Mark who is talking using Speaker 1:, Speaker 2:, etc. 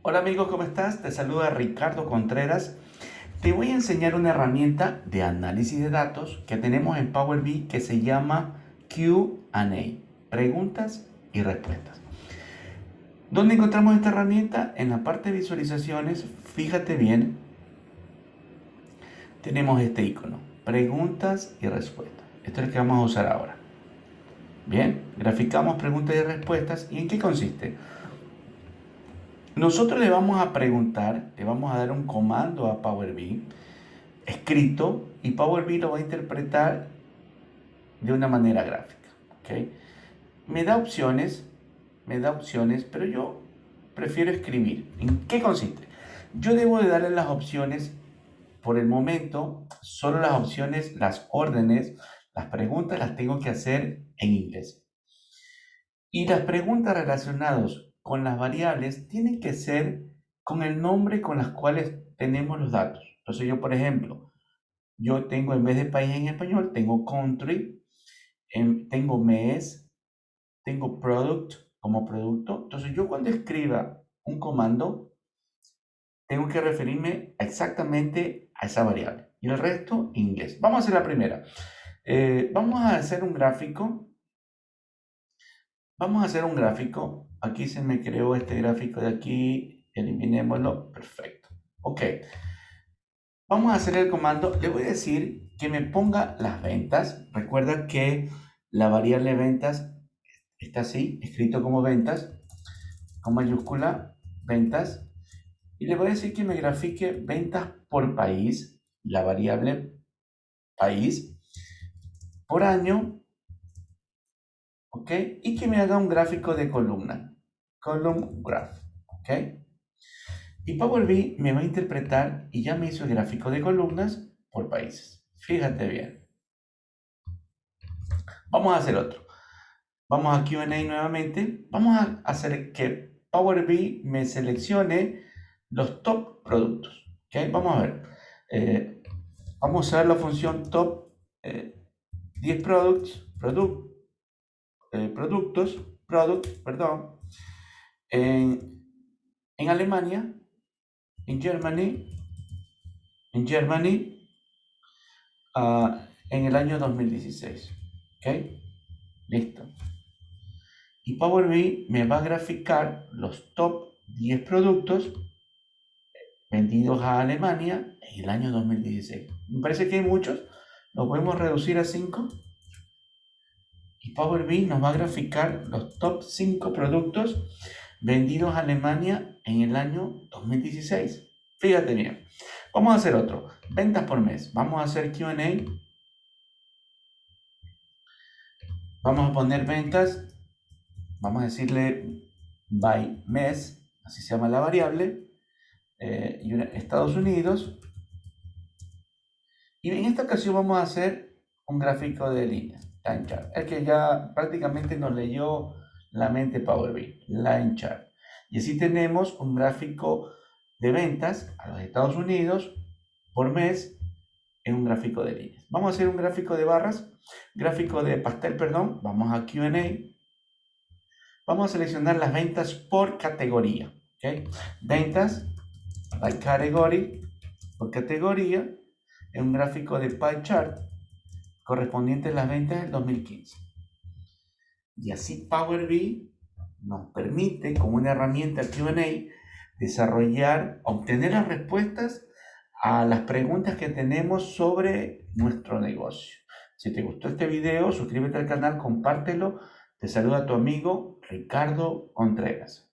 Speaker 1: Hola amigos, ¿cómo estás? Te saluda Ricardo Contreras. Te voy a enseñar una herramienta de análisis de datos que tenemos en Power BI que se llama Q&A, preguntas y respuestas. ¿Dónde encontramos esta herramienta? En la parte de visualizaciones, fíjate bien, tenemos este icono, preguntas y respuestas. Esto es el que vamos a usar ahora. Bien, graficamos preguntas y respuestas. ¿Y en qué consiste? Nosotros le vamos a preguntar, le vamos a dar un comando a Power BI escrito y Power BI lo va a interpretar de una manera gráfica. ¿Okay? Me da opciones, pero yo prefiero escribir. ¿En qué consiste? Yo debo de darle las opciones por el momento, solo las opciones, las órdenes, las preguntas las tengo que hacer en inglés. Y las preguntas relacionadas con las variables tienen que ser con el nombre con las cuales tenemos los datos. Entonces yo, por ejemplo, yo tengo en vez de país en español, tengo country, tengo mes, tengo product como producto. Entonces yo cuando escriba un comando, tengo que referirme exactamente a esa variable. Y el resto, inglés. Vamos a hacer la primera. Vamos a hacer un gráfico. Vamos a hacer un gráfico. Aquí se me creó este gráfico de aquí. Eliminémoslo. Perfecto. Ok. Vamos a hacer el comando. Le voy a decir que me ponga las ventas. Recuerda que la variable ventas está así, escrito como ventas, con mayúscula, ventas. Y le voy a decir que me grafique ventas por país, la variable país, por año, ¿ok? Y que me haga un gráfico de columna, column graph, ¿ok? Y Power BI me va a interpretar y ya me hizo el gráfico de columnas por países. Fíjate bien. Vamos a hacer otro. Vamos a Q&A nuevamente. Vamos a hacer que Power BI me seleccione los top productos. ¿Okay? Vamos a ver. Vamos a usar la función top 10 productos, perdón, en, en Alemania, en Germany, en el año 2016. ¿Ok? Listo. Y Power BI me va a graficar los top 10 productos vendidos a Alemania en el año 2016. Me parece que hay muchos, lo podemos reducir a 5 y Power BI nos va a graficar los top 5 productos vendidos a Alemania en el año 2016. Fíjate bien. Vamos a hacer otro. Ventas por mes. Vamos a hacer Q&A. Vamos a poner ventas. Vamos a decirle by mes, así se llama la variable. Estados Unidos. Y en esta ocasión vamos a hacer un gráfico de líneas, line chart. El que ya prácticamente nos leyó la mente Power BI, line chart. Y así tenemos un gráfico de ventas a los Estados Unidos por mes en un gráfico de líneas. Vamos a hacer un gráfico de barras, gráfico de pastel, perdón. Vamos a Q&A. Vamos a seleccionar las ventas por categoría. ¿Okay? Ventas by category, por categoría, en un gráfico de pie chart correspondiente a las ventas del 2015. Y así Power BI nos permite, como una herramienta Q&A, desarrollar, obtener las respuestas a las preguntas que tenemos sobre nuestro negocio. Si te gustó este video, suscríbete al canal, compártelo. Te saluda tu amigo Ricardo Contreras.